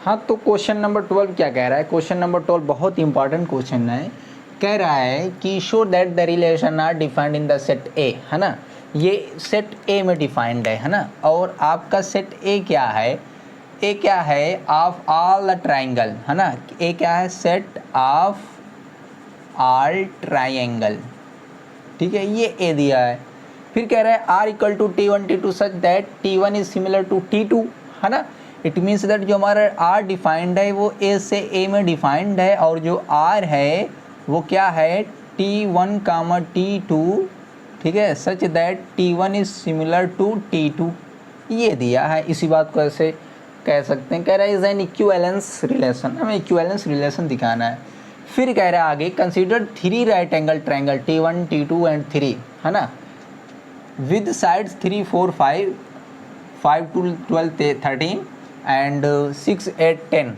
हाँ, तो question number 12 क्या कह रहा है? क्वेश्चन नंबर 12 बहुत इंपॉर्टेंट क्वेश्चन है। कह रहा है कि show that the relation R defined in the set A, है ना। ये सेट ए में डिफाइंड है ना। और आपका सेट ए क्या है? ए क्या है? ऑफ ऑल द ट्राइंगल, है ना। ए क्या है? सेट ऑफ ऑल ट्राइंगल, ठीक है, ये ए दिया है। फिर कह रहा है R equal to T1 T2 such that T1 is similar to T2, है ना। इट मीन्स दैट जो हमारा आर डिफाइंड है वो ए से ए में डिफाइंड है, और जो आर है वो क्या है? T1 कामा T2, ठीक है, such that T1 is similar to T2, ये दिया है। इसी बात को ऐसे कह सकते हैं। कह रहा है इज एन इक्विवेलेंस रिलेशन, हमें इक्विवेलेंस रिलेशन दिखाना है। फिर कह रहा है आगे consider 3 right angle triangle T1 T2 and 3, है ना, with sides 3 4 5 5 to 12 13 and 6 8 10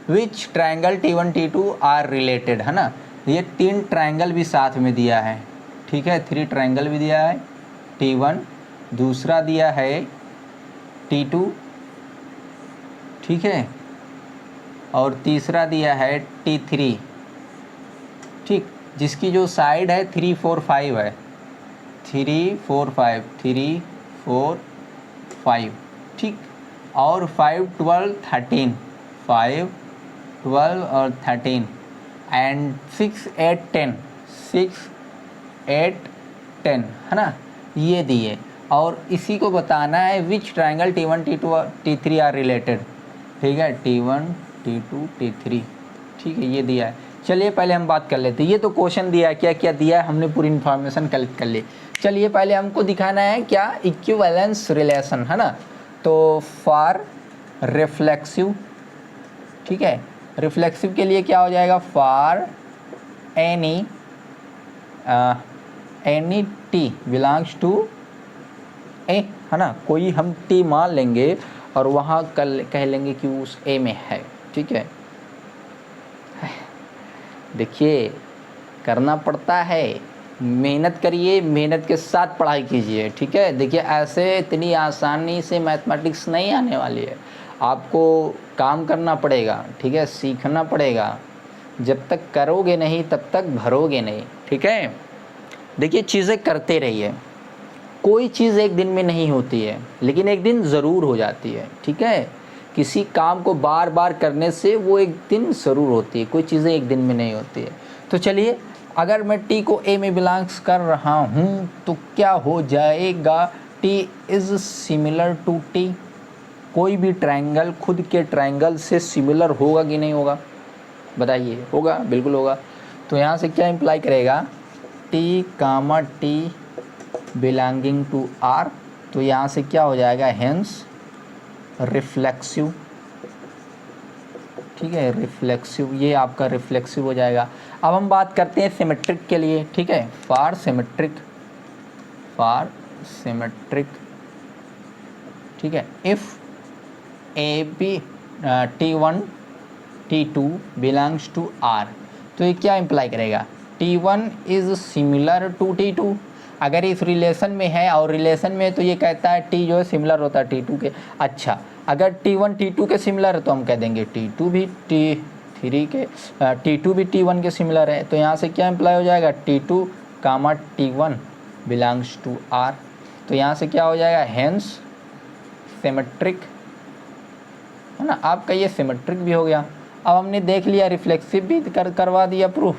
which triangle T1 T2 are related, है ना। ये 3 ट्रायंगल भी साथ में दिया है, ठीक है। 3 ट्रायंगल भी दिया है T1, दूसरा दिया है T2, ठीक है, और तीसरा दिया है T3, ठीक, जिसकी जो साइड है 3 4 5 है, 3 4 5 3 4 5, ठीक, और 5 12 13 5 12 और 13 एंड 6 8 10 6 8 10, है ना, ये दिए। और इसी को बताना है विच triangle T1 T2 T3 are related, ठीक है, T1 T2 T3, ठीक है, ये दिया है। चलिए पहले हम बात कर लेते हैं। ये तो क्वेश्चन दिया है, क्या क्या दिया है, हमने पूरी इन्फॉर्मेशन कलेक्ट कर ली। चलिए पहले हमको दिखाना है क्या? इक्विवेलेंस रिलेशन, है ना। तो फॉर रिफ्लेक्सिव, ठीक है, रिफ्लेक्सिव के लिए क्या हो जाएगा? For any T belongs to A, है ना, कोई हम टी मान लेंगे और वहाँ कह लेंगे कि उस ए में है, ठीक है। देखिए करना पड़ता है, मेहनत करिए, मेहनत के साथ पढ़ाई कीजिए, ठीक है। देखिए ऐसे इतनी आसानी से मैथमेटिक्स नहीं आने वाली है, आपको काम करना पड़ेगा, ठीक है, सीखना पड़ेगा। जब तक करोगे नहीं तब तक भरोगे नहीं, ठीक है। देखिए चीज़ें करते रहिए, कोई चीज़ एक दिन में नहीं होती है, लेकिन एक दिन ज़रूर हो जाती है, ठीक है। किसी काम को बार बार करने से वो एक दिन ज़रूर होती है, कोई चीज़ें एक दिन में नहीं होती है। तो चलिए, अगर मैं टी को ए में बिलोंग्स कर रहा हूँ तो क्या हो जाएगा? T is similar to T. कोई भी ट्रायंगल खुद के ट्रायंगल से सिमिलर होगा कि नहीं होगा? बताइए, होगा, बिल्कुल होगा। तो यहाँ से क्या इम्प्लाई करेगा? T comma T belonging to R, तो यहाँ से क्या हो जाएगा? हेंस रिफ्लेक्सिव, ठीक है, रिफ्लेक्सिव, ये आपका रिफ्लेक्सिव हो जाएगा। अब हम बात करते हैं सिमेट्रिक के लिए, ठीक है, फॉर सिमेट्रिक, ठीक है, if A B T1 T2 belongs to R, तो ये क्या इम्प्लाई करेगा? T1 is similar to T2। अगर इस रिलेशन में है, और रिलेशन में तो ये कहता है T जो है सिमिलर होता है T2 के। अच्छा, अगर T1 T2 के सिमिलर है तो हम कह देंगे T2 भी T3 के, T2 भी T1 के सिमिलर है। तो यहाँ से क्या इम्प्लाई हो जाएगा? T2 comma T1 belongs to R. तो यहाँ से क्या हो जाएगा? हेंस सिमेट्रिक, है ना, आपका ये सिमेट्रिक भी हो गया। अब हमने देख लिया, रिफ्लेक्सिव भी करवा दिया प्रूफ,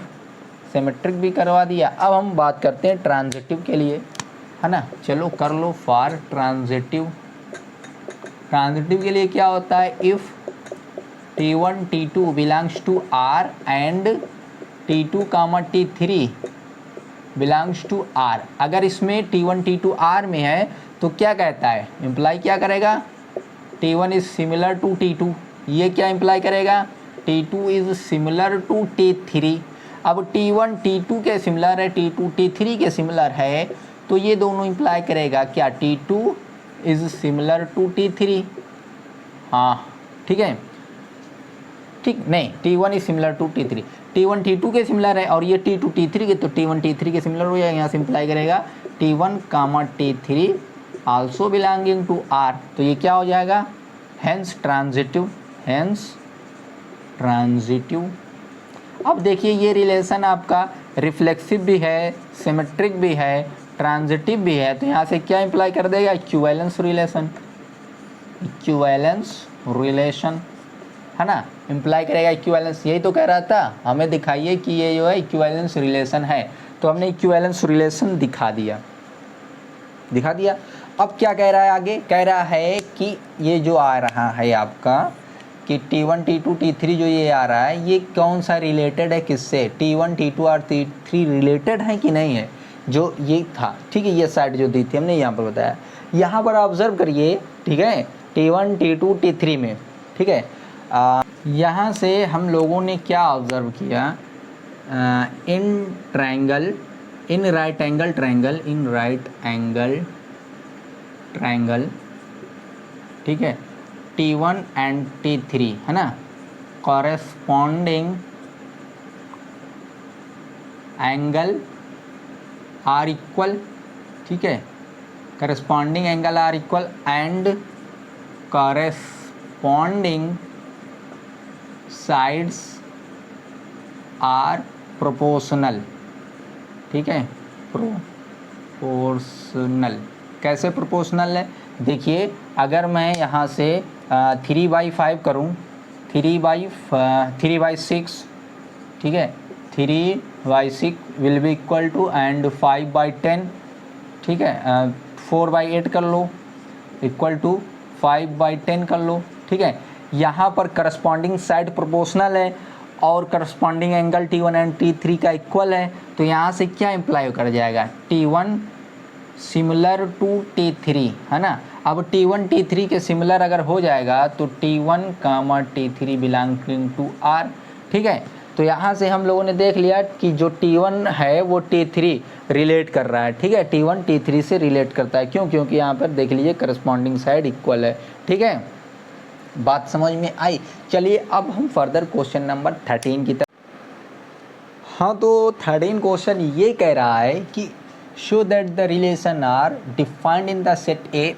सिमेट्रिक भी करवा दिया। अब हम बात करते हैं ट्रांजिटिव के लिए, है ना। चलो कर लो फॉर ट्रांजिटिव। ट्रांजिटिव के लिए क्या होता है? If T1 T2 belongs to R and T2 comma T3 belongs to R. अगर इसमें T1 T2 आर में है तो क्या कहता है? इम्प्लाई क्या करेगा? T1 is similar to T2। ये क्या इम्प्लाई करेगा? T2 is similar to T3। अब T1 T2 के सिमिलर है, T2 T3 के सिमिलर है, तो ये दोनों इम्प्लाई करेगा क्या? T2 is similar to T3। हाँ, ठीक है, ठीक, नहीं, T1 is similar to T3, T1 T2 के सिमिलर है और ये T2 T3 के, तो T1 T3 के सिमिलर हो जाएगा। यहाँ से इम्प्लाई करेगा T1 comma T3 also belonging to R, तो ये क्या हो जाएगा? Hence transitive, hence transitive. अब देखिए ये रिलेशन आपका रिफ्लेक्सिव भी है, सिमेट्रिक भी है, ट्रांजिटिव भी है, तो यहाँ से क्या इंप्लाई कर देगा, इक्विवेलेंस रिलेशन। इक्विवेलेंस रिलेशन है ना, इंप्लाई करेगा इक्विवेलेंस। यही तो कह रहा था, हमें दिखाइए कि ये जो है इक्विवेलेंस रिलेशन है, तो हमने इक्विवेलेंस रिलेशन दिखा दिया। अब क्या कह रहा है आगे, कह रहा है कि ये जो आ रहा है आपका कि T1 T2 T3 जो ये आ रहा है, ये कौन सा रिलेटेड है किससे, T1 T2 और T3 रिलेटेड है कि नहीं है, जो ये था। ठीक है, ये साइड जो दी थी हमने यहाँ पर बताया। यहाँ पर ऑब्जर्व करिए, ठीक है, T1 T2 T3 में, ठीक है, यहाँ से हम लोगों ने क्या ऑब्जर्व किया, इन राइट एंगल ट्रायंगल, ठीक है, T1 एंड T3 है ना, कॉरेस्पॉन्डिंग एंगल आर इक्वल, ठीक है, corresponding angle are equal and corresponding sides are proportional, ठीक है, प्रोपोर्शनल। कैसे प्रोपोर्शनल है, देखिए अगर मैं यहाँ से 3/5 करूँ, 3/6, ठीक है, 3/6 will be equal to and 5/10, ठीक है, 4/8 कर लो इक्वल टू 5/10 कर लो, ठीक है। यहाँ पर करस्पॉन्डिंग साइड प्रोपोर्शनल है और corresponding angle T1 and T3 का इक्वल है, तो यहाँ से क्या इम्प्लाई कर जाएगा, T1 सिमिलर टू T3 है ना। अब T1 T3 के सिमिलर अगर हो जाएगा तो T1 T3 belonging to R, ठीक है। तो यहाँ से हम लोगों ने देख लिया कि जो T1 है वो T3 रिलेट कर रहा है, ठीक है, T1 T3 से रिलेट करता है, क्यों, क्योंकि यहाँ पर देख लीजिए करस्पॉन्डिंग साइड इक्वल है, ठीक है। बात समझ में आई। चलिए अब हम फर्दर क्वेश्चन नंबर 13 की तरफ। हाँ, तो 13 क्वेश्चन ये कह रहा है कि show that the relation are defined in the set A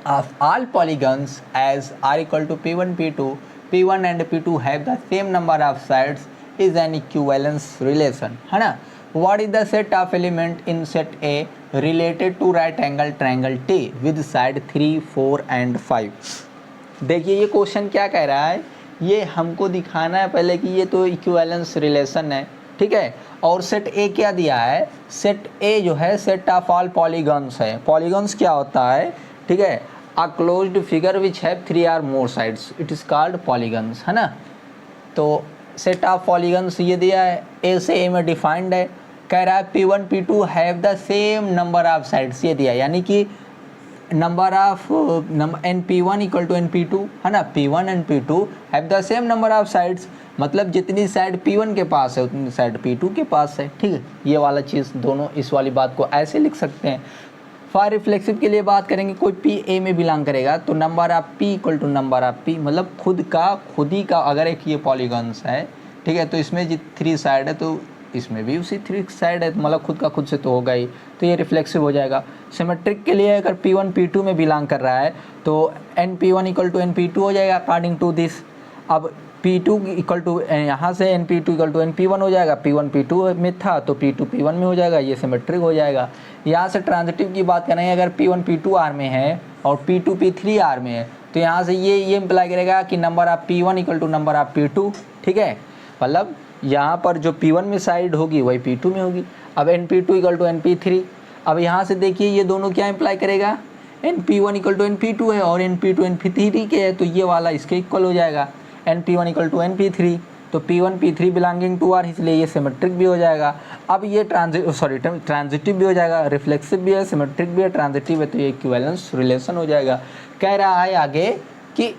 of all polygons as r equal to p1 p2, p1 and p2 have the same number of sides is an equivalence relation, है ना। What is the set of element in set A related to right angle triangle T with side 3, 4 and 5। देखिए ये question क्या कह रहा है, ये हमको दिखाना है पहले कि ये तो इक्विवेलेंस रिलेशन है, ठीक है, और सेट ए क्या दिया है, सेट ए जो है सेट ऑफ ऑल पॉलीगॉन्स है। पॉलीगॉन्स क्या होता है, ठीक है, a closed figure which have 3 or more sides, it is called polygons, है ना। तो सेट ऑफ पॉलीगॉन्स ये दिया है, ए से ए में डिफाइंड है, कह रहा है P1 P2 have the same number of sides, ये दिया, यानी कि number of NP1 equal to NP2 है ना, P1 and P2 have the same number of sides, मतलब जितनी साइड P1 के पास है उतनी साइड P2 के पास है, ठीक है। ये वाला चीज़ दोनों, इस वाली बात को ऐसे लिख सकते हैं। फॉर रिफ्लेक्सिव के लिए बात करेंगे, कोई P A में बिलोंग करेगा तो number of P equal to number of P, मतलब खुद ही का अगर एक ये पॉलीगॉन्स है, ठीक है, तो इसमें जो 3 साइड है तो इसमें भी उसी 3 साइड है, मतलब खुद का खुद से तो होगा ही, तो ये रिफ्लेक्सिव हो जाएगा। सिमेट्रिक के लिए अगर P1 P2 में बिलोंग कर रहा है तो NP1 इक्वल टू NP2 हो जाएगा अकॉर्डिंग टू दिस। अब P2 इक्वल टू, यहाँ से NP2 इक्वल टू NP1 हो जाएगा, P1 P2 में था तो P2 P1 में हो जाएगा, ये सिमेट्रिक हो जाएगा। यहाँ से ट्रांजिटिव की बात करें, अगर P1 P2 R में है और P2 P3 R में है तो यहाँ से ये इम्प्लाई करेगा कि number of P1 equal to number of P2, ठीक है, मतलब यहाँ पर जो P1 में साइड होगी वही P2 में होगी। अब NP2 इक्वल टू NP3, अब यहाँ से देखिए ये दोनों क्या इम्प्लाई करेगा, NP1 इक्वल टू NP2 है और NP2 NP3 के है, तो ये वाला इसके इक्वल हो जाएगा, NP1 इक्वल टू NP3, तो P1 P3 belonging to R, इसलिए ये सिमेट्रिक भी हो जाएगा। अब ये ट्रांजिटिव भी हो जाएगा, रिफ्लेक्सिव भी है, सिमेट्रिक भी है, ट्रांजिटिव है, तो ये इक्विवेलेंस रिलेशन हो जाएगा। कह रहा है आगे कि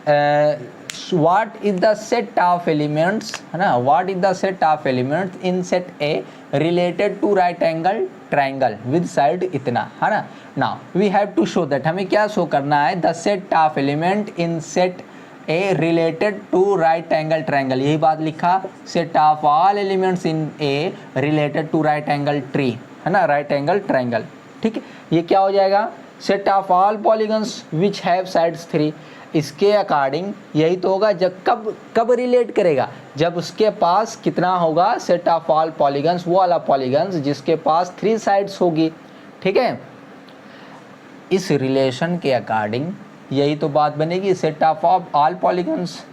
what is the set of elements, है ना, what is the set of elements in set A related to right angle triangle with side इतना, है ना। now we have to show that, हमें क्या शो करना है, the set of element in set A related to right angle triangle, यही बात लिखा, set of all elements in A related to right angle tree, है ना, right angle triangle, ठीक है। ये क्या हो जाएगा, set of all polygons which have sides 3। इसके अकॉर्डिंग यही तो होगा, जब कब रिलेट करेगा, जब उसके पास कितना होगा, सेट ऑफ ऑल पॉलीगन्स, वो वाला पॉलीगन्स जिसके पास 3 साइड्स होगी। ठीक है, इस रिलेशन के अकॉर्डिंग यही तो बात बनेगी, set of all polygons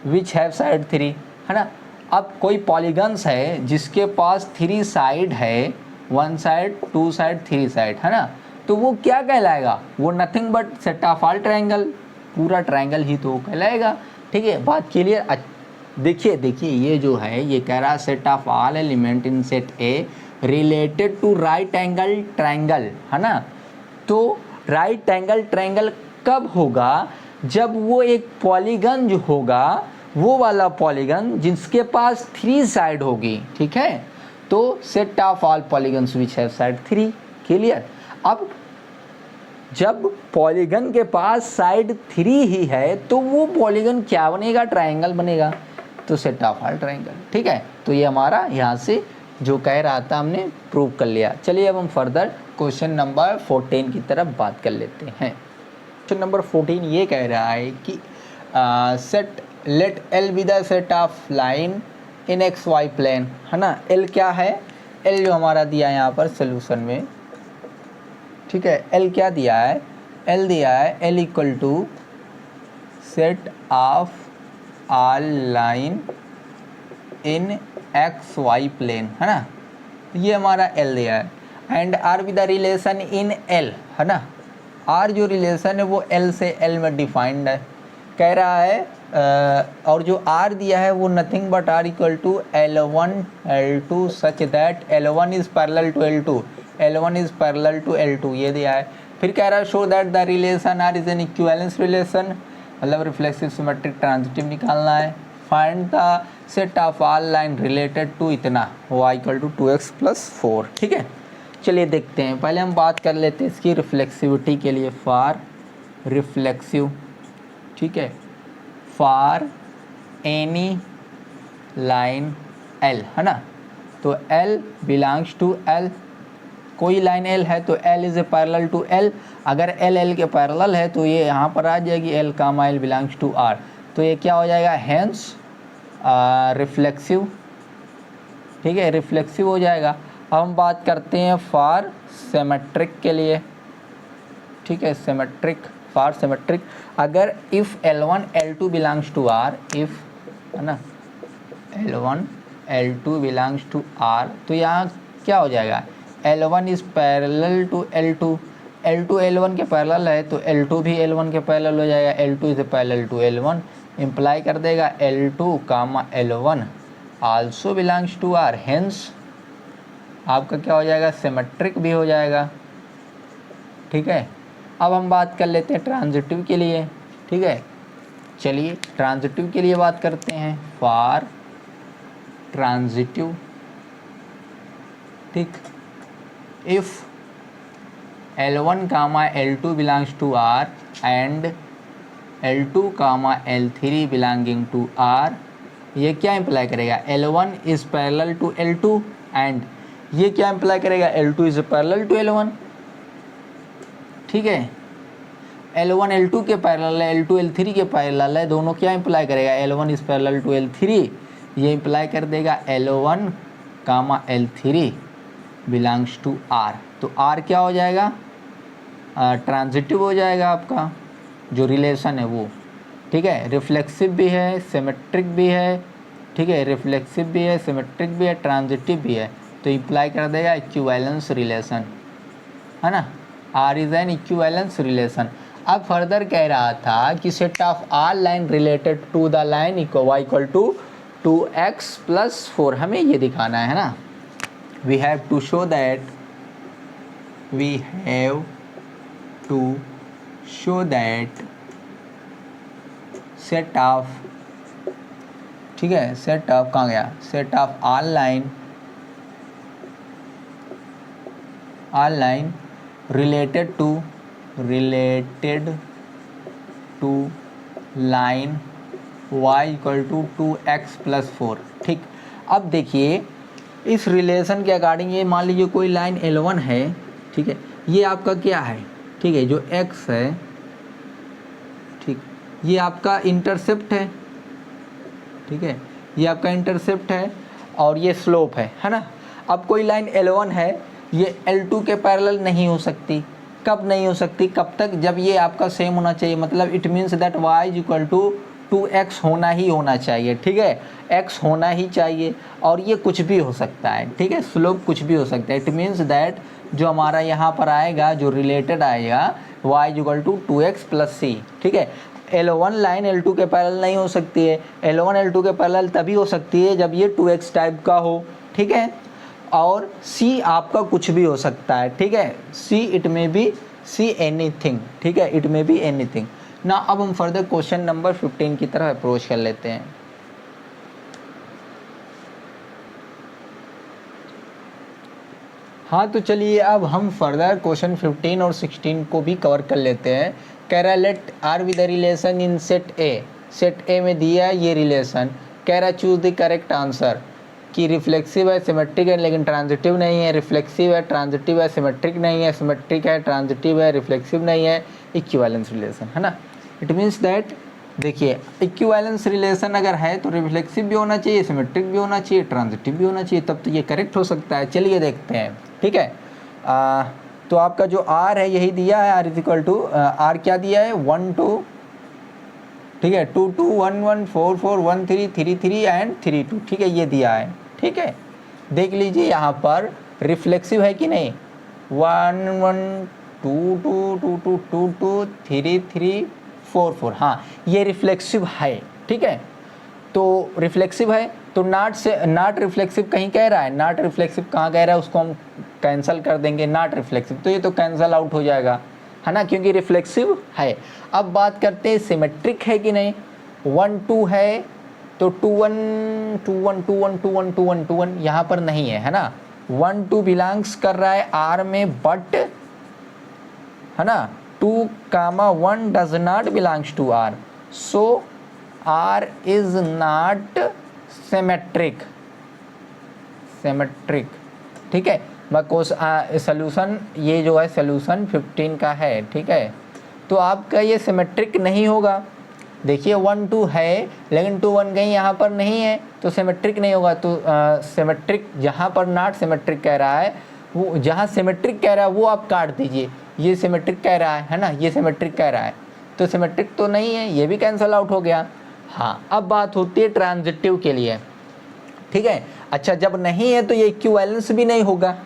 which have side 3, है ना। अब कोई पॉलीगन्स है जिसके पास 3 साइड है, 1 साइड 2 साइड 3 साइड, है ना, तो वो क्या कहलाएगा, वो nothing but set of all triangle, पूरा ट्रायंगल ही तो कहलाएगा। ठीक है, बात क्लियर। देखिए ये जो है ये कह रहा है set of all element in set A related to right angle triangle, है ना। तो राइट एंगल ट्रायंगल कब होगा, जब वो एक पॉलीगन जो होगा, वो वाला पॉलीगन जिसके पास 3 साइड होगी। ठीक है, तो set of all polygons which have side 3। Clear. अब जब पॉलीगन के पास साइड 3 ही है तो वो पॉलीगन क्या बनेगा, ट्रायंगल बनेगा, तो सेट ऑफ ऑल ट्रायंगल। ठीक है, तो ये हमारा यहाँ से जो कह रहा था हमने प्रूव कर लिया। चलिए अब हम फर्दर क्वेश्चन नंबर 14 की तरफ बात कर लेते हैं। क्वेश्चन नंबर 14 ये कह रहा है कि set let L be the set of line in X Y plane, है ना। एल क्या है, एल जो हमारा दिया है यहाँ पर सोल्यूशन में, ठीक है, एल क्या दिया है, एल दिया है L equal to set of all line in X Y plane, है ना, ये हमारा एल दिया है। And R with the relation in L, है ना, आर जो रिलेशन है वो एल से एल में डिफाइंड है, कह रहा है और जो आर दिया है वो nothing but R equal to L1 L2 such that L1 is parallel to L2, L1 is parallel to L2, ये दिया है। फिर कह रहा है show that the relation R is an equivalence relation, मतलब रिफ्लेक्सिव सिमेट्रिक ट्रांजिटिव निकालना है। Find the set of all line related to इतना y इक्वल टू 2x + 4। ठीक है, चलिए देखते हैं। पहले हम बात कर लेते हैं इसकी रिफ्लेक्सिविटी के लिए, फॉर रिफ्लेक्सिव, ठीक है, फॉर एनी लाइन L, है ना, तो L बिलोंग्स टू L, कोई लाइन L है तो L is a parallel to L, अगर L L के पैरेलल है तो ये यहाँ पर आ जाएगी L comma L belongs to R, तो ये क्या हो जाएगा, हेंस रिफ्लेक्सिव। ठीक है, रिफ्लेक्सिव हो जाएगा। अब हम बात करते हैं फॉर सिमेट्रिक के लिए, ठीक है, सिमेट्रिक, फॉर सिमेट्रिक, अगर if L1 L2 belongs to R, if, है ना, L1 L2 belongs to R, तो यहाँ क्या हो जाएगा, L1 is parallel to L2, L2 L1 के पैरेलल है तो L2 भी L1 के पैरेलल हो जाएगा, L2 is parallel to L1, imply कर देगा L2 comma L1 also belongs to R, hence आपका क्या हो जाएगा, सिमेट्रिक भी हो जाएगा। ठीक है, अब हम बात कर लेते हैं ट्रांजिटिव के लिए। ठीक है, चलिए ट्रांजिटिव के लिए बात करते हैं, फॉर ट्रांजिटिव, ठीक, if L1 comma L2 belongs to R and L2 comma L3 belonging to R, ये क्या इम्प्लाई करेगा, L1 is parallel to L2 and ये क्या इम्प्लाई करेगा, L2 is parallel to L1। ठीक है, L1 L2 के पैरेलल है, L2 L3 के पैरेलल है, दोनों क्या इम्प्लाई करेगा, L1 is parallel to L3, ये इम्प्लाई कर देगा L1 comma L3 belongs to R, तो R क्या हो जाएगा, ट्रांजिटिव हो जाएगा आपका जो रिलेशन है वो। ठीक है, रिफ्लेक्सिव भी है, सिमेट्रिक भी है, ठीक है, रिफ्लेक्सिव भी है, सिमेट्रिक भी है, ट्रांजिटिव भी है, तो इम्प्लाई कर देगा इक्विवेलेंस रिलेशन, है ना, R is an equivalence relation. अब फर्दर कह रहा था कि set of all line related to the line y equal to 2x + 4, हमें ये दिखाना है ना, we have to show that, we have to show that set of, ठीक है, सेट ऑफ कहाँ गया, set of all line related to line y equal to 2x + 4। ठीक, अब देखिए इस रिलेशन के अकॉर्डिंग ये मान लीजिए कोई लाइन L1 है, ठीक है, ये आपका क्या है, ठीक है, जो x है, ठीक, ये आपका इंटरसेप्ट है, ठीक है, ये आपका इंटरसेप्ट है और ये स्लोप है ना। अब कोई लाइन L1 है, ये L2 के पैरेलल नहीं हो सकती। कब नहीं हो सकती? कब तक? जब ये आपका सेम होना चाहिए, मतलब it means that y is equal to 2x होना ही होना चाहिए, ठीक है, x होना ही चाहिए। और ये कुछ भी हो सकता है, ठीक है, स्लोप कुछ भी हो सकता है। इट मीन्स दैट जो हमारा यहाँ पर आएगा, जो रिलेटेड आएगा, y is equal to 2x plus c, ठीक है। L1 लाइन L2 के पैरेलल नहीं हो सकती है। L1 L2 के पैरेलल तभी हो सकती है जब ये 2x टाइप का हो, ठीक है। और C आपका कुछ भी हो सकता है, ठीक है, C इट में बी C एनीथिंग, ठीक है, इट में बी एनीथिंग ना। अब हम फर्दर क्वेश्चन नंबर 15 की तरफ अप्रोच कर लेते हैं। हाँ, तो चलिए अब हम फर्दर क्वेश्चन 15 और 16 को भी कवर कर लेते हैं। कह रहा है let R with the relation in set A, set A में दिया है ये रिलेशन। कह रहा है चूज द करेक्ट आंसर, कि रिफ्लेक्सिव है, सिमेट्रिक है, लेकिन ट्रांजिटिव नहीं है, रिफ्लेक्सिव है, ट्रांजिटिव है, सिमेट्रिक नहीं है, सिमेट्रिक है, ट्रांजिटिव है, रिफ्लेक्सिव नहीं है, इक्विवेलेंस रिलेशन है ना। इट मीन्स दैट देखिए, इक्विवेलेंस रिलेशन अगर है तो रिफ्लेक्सिव भी होना चाहिए, सिमेट्रिक भी होना चाहिए, ट्रांजिटिव भी होना चाहिए, तब तो ये करेक्ट हो सकता है। चलिए देखते हैं, ठीक है। तो आपका जो R है यही दिया है, R is equal to R क्या दिया है, 1 2, ठीक है, 2 2 1 1 4 4 1 3 3 3 एंड 3 2, ठीक है, ये दिया है, ठीक है। देख लीजिए यहाँ पर रिफ्लेक्सिव है कि नहीं, 1 1 2 2 2 2 2 2 3 3 4 4, हाँ ये रिफ्लेक्सिव है, ठीक है। तो रिफ्लेक्सिव है तो नॉट रिफ्लेक्सिव कहीं कह रहा है, नॉट रिफ्लेक्सिव कहाँ कह रहा है, उसको हम कैंसिल कर देंगे, नॉट रिफ्लेक्सिव, तो ये तो कैंसिल आउट हो जाएगा, है ना, क्योंकि रिफ्लेक्सिव है। अब बात करते हैं सिमेट्रिक है कि नहीं। 1 2 है तो 2 1 2 1 2 1 2 1 2 1 2 1 यहाँ पर नहीं है, है ना। 1 2 बिलोंग्स कर रहा है R में, बट है ना 2 1 does not belongs to R, so R is not symmetric, symmetric, ठीक है। सोल्यूशन ये जो है सोल्यूशन 15 का है, ठीक है। तो आपका ये सिमेट्रिक नहीं होगा। देखिए 1 2 है लेकिन 2 1 कहीं यहाँ पर नहीं है, तो सिमेट्रिक नहीं होगा। तो सिमेट्रिक जहाँ पर नॉट सिमेट्रिक कह रहा है, वो जहाँ सिमेट्रिक कह रहा है वो आप काट दीजिए। ये सिमेट्रिक कह रहा है ना, ये सिमेट्रिक कह रहा है, तो सिमेट्रिक तो नहीं है, ये भी कैंसिल आउट हो गया। हाँ, अब बात होती है ट्रांजिटिव के लिए, ठीक है। अच्छा, जब नहीं है तो ये इक्विवेलेंस भी नहीं होगा।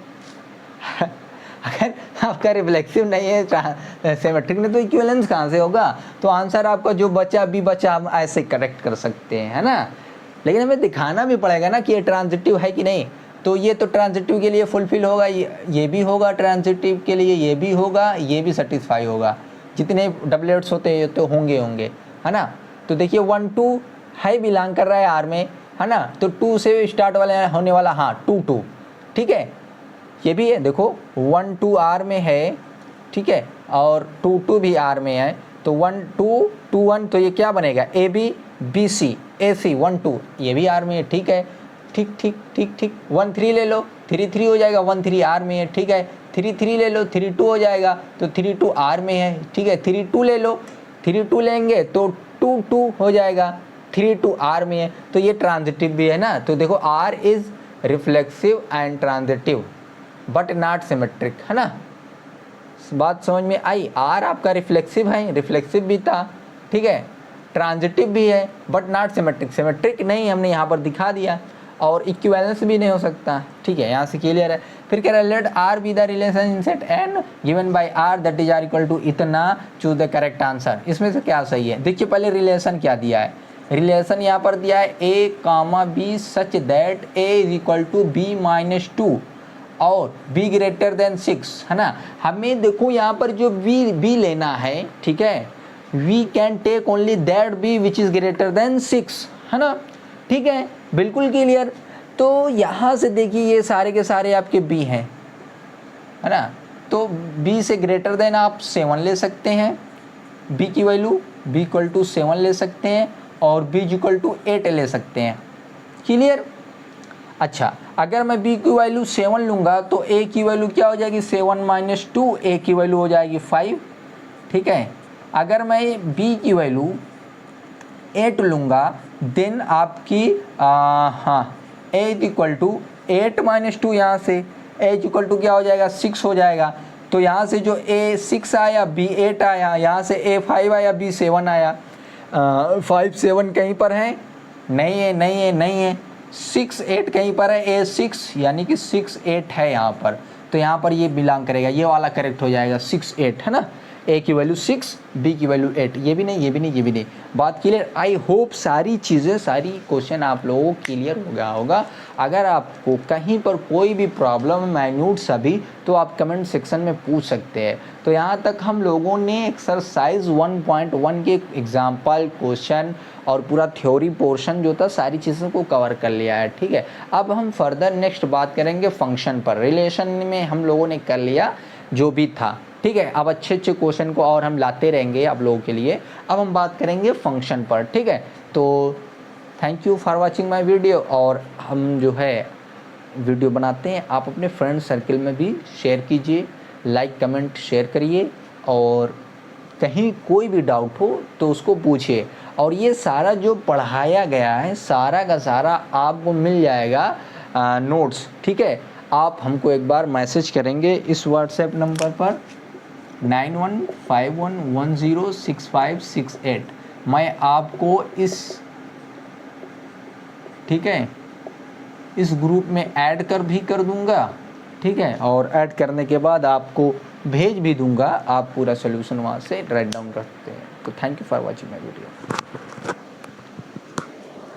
अगर आपका रिफ्लेक्सिव नहीं है, सिमेट्रिक नहीं, तो इक्विवेलेंस कहाँ से होगा। तो आंसर आपका जो बचा भी बचा, हम ऐसे करेक्ट कर सकते हैं, है ना। लेकिन हमें दिखाना भी पड़ेगा ना कि ये ट्रांजिटिव है कि नहीं। तो ये तो ट्रांजिटिव के लिए फुलफिल होगा, ये भी होगा ट्रांजिटिव के लिए, ये भी होगा, ये भी सेटिस्फाई होगा। जितने डबलेट्स होते हैं तो होंगे, है ना। तो देखिए 1 2 है, बिलोंग कर रहा है R में, है ना। तो 2 से स्टार्ट वाला होने वाला, हाँ 2 2, ठीक है, ये भी है। देखो 1 2 R में है, ठीक है, और 2 2 भी R में है, तो 1 2 2 1, तो ये क्या बनेगा, AB BC AC 1 2, ये भी R में है, ठीक है, ठीक ठीक ठीक ठीक। 1 3 ले लो, 3 3 हो जाएगा, 1 3 R में है, ठीक है। 3 3 ले लो, 3 2 हो जाएगा, तो 3 2 R में है, ठीक है। 3 2 ले लो, 3 2 लेंगे तो 2 2 हो जाएगा, 3 2 R में है, तो ये ट्रांजिटिव भी है ना। तो देखो R is reflexive and transitive but not symmetric, है ना। बात समझ में आई। R आपका रिफ्लेक्सिव है, रिफ्लेक्सिव भी था, ठीक है, ट्रांजिटिव भी है बट नॉट सिमेट्रिक, सिमेट्रिक नहीं, हमने यहाँ पर दिखा दिया। और इक्विवेलेंस भी नहीं हो सकता, ठीक है, यहाँ से क्लियर है। फिर कह रहा है let R be the relation in set N given by R that is R equal to इतना, चूज द करेक्ट आंसर। इसमें से क्या सही है। देखिए पहले रिलेशन क्या दिया है, रिलेशन यहाँ पर दिया है A, B such that A is equal to B - 2 और B ग्रेटर देन 6, है ना। हमें देखो यहाँ पर जो B लेना है, ठीक है, we can take only that B which is greater than 6, है ना, ठीक है, बिल्कुल क्लियर। तो यहाँ से देखिए ये सारे के सारे आपके B हैं, है ना। तो B से ग्रेटर देन आप 7 ले सकते हैं, B की वैल्यू B इक्वल टू 7 ले सकते हैं, और B इक्वल टू 8 ले सकते हैं, क्लियर। अच्छा, अगर मैं b की वैल्यू 7 लूँगा तो a की वैल्यू क्या हो जाएगी, 7 माइनस 2, a की वैल्यू हो जाएगी 5, ठीक है। अगर मैं b की वैल्यू 8 लूँगा देन आपकी हाँ a इक्वल टू 8 माइनस 2, यहाँ से a इक्वल टू क्या हो जाएगा, 6 हो जाएगा। तो यहाँ से जो a 6 आया, b 8 आया, यहाँ से a 5 आया, b 7 आया। 5 7 कहीं पर है, नहीं है, नहीं है, नहीं है। 6 8 कहीं पर है, a 6 यानी कि 6 8 है यहाँ पर, तो यहाँ पर ये बिलोंग करेगा, ये वाला करेक्ट हो जाएगा, 6 8 है ना। a की वैल्यू 6, b की वैल्यू 8, ये भी नहीं, ये भी नहीं, ये भी नहीं। बात क्लियर। आई होप सारी चीज़ें, सारी क्वेश्चन आप लोगों को क्लियर हो गया होगा। अगर आपको कहीं पर कोई भी प्रॉब्लम माइन्यूट सभी, तो आप कमेंट सेक्शन में पूछ सकते हैं। तो यहाँ तक हम लोगों ने एक्सरसाइज 1.1 के एग्जाम्पल क्वेश्चन और पूरा थ्योरी पोर्शन जो था सारी चीज़ों को कवर कर लिया है, ठीक है। अब हम फर्दर नेक्स्ट बात करेंगे फंक्शन पर। रिलेशन में हम लोगों ने कर लिया जो भी था, ठीक है। अब अच्छे अच्छे क्वेश्चन को और हम लाते रहेंगे आप लोगों के लिए। अब हम बात करेंगे फंक्शन पर, ठीक है। तो thank you for watching my video. और हम जो है वीडियो बनाते हैं, आप अपने फ्रेंड सर्कल में भी शेयर कीजिए, लाइक कमेंट शेयर करिए, और कहीं कोई भी डाउट हो तो उसको पूछिए। और ये सारा जो पढ़ाया गया है सारा का सारा आपको मिल जाएगा नोट्स, ठीक है। आप हमको एक बार मैसेज करेंगे इस व्हाट्सएप नंबर पर 9151106568। मैं आपको इस, ठीक है, इस ग्रुप में ऐड कर दूंगा, ठीक है। और ऐड करने के बाद आपको भेज भी दूंगा, आप पूरा सोल्यूशन वहाँ से राइट डाउन कर सकते हैं। तो thank you for watching my video.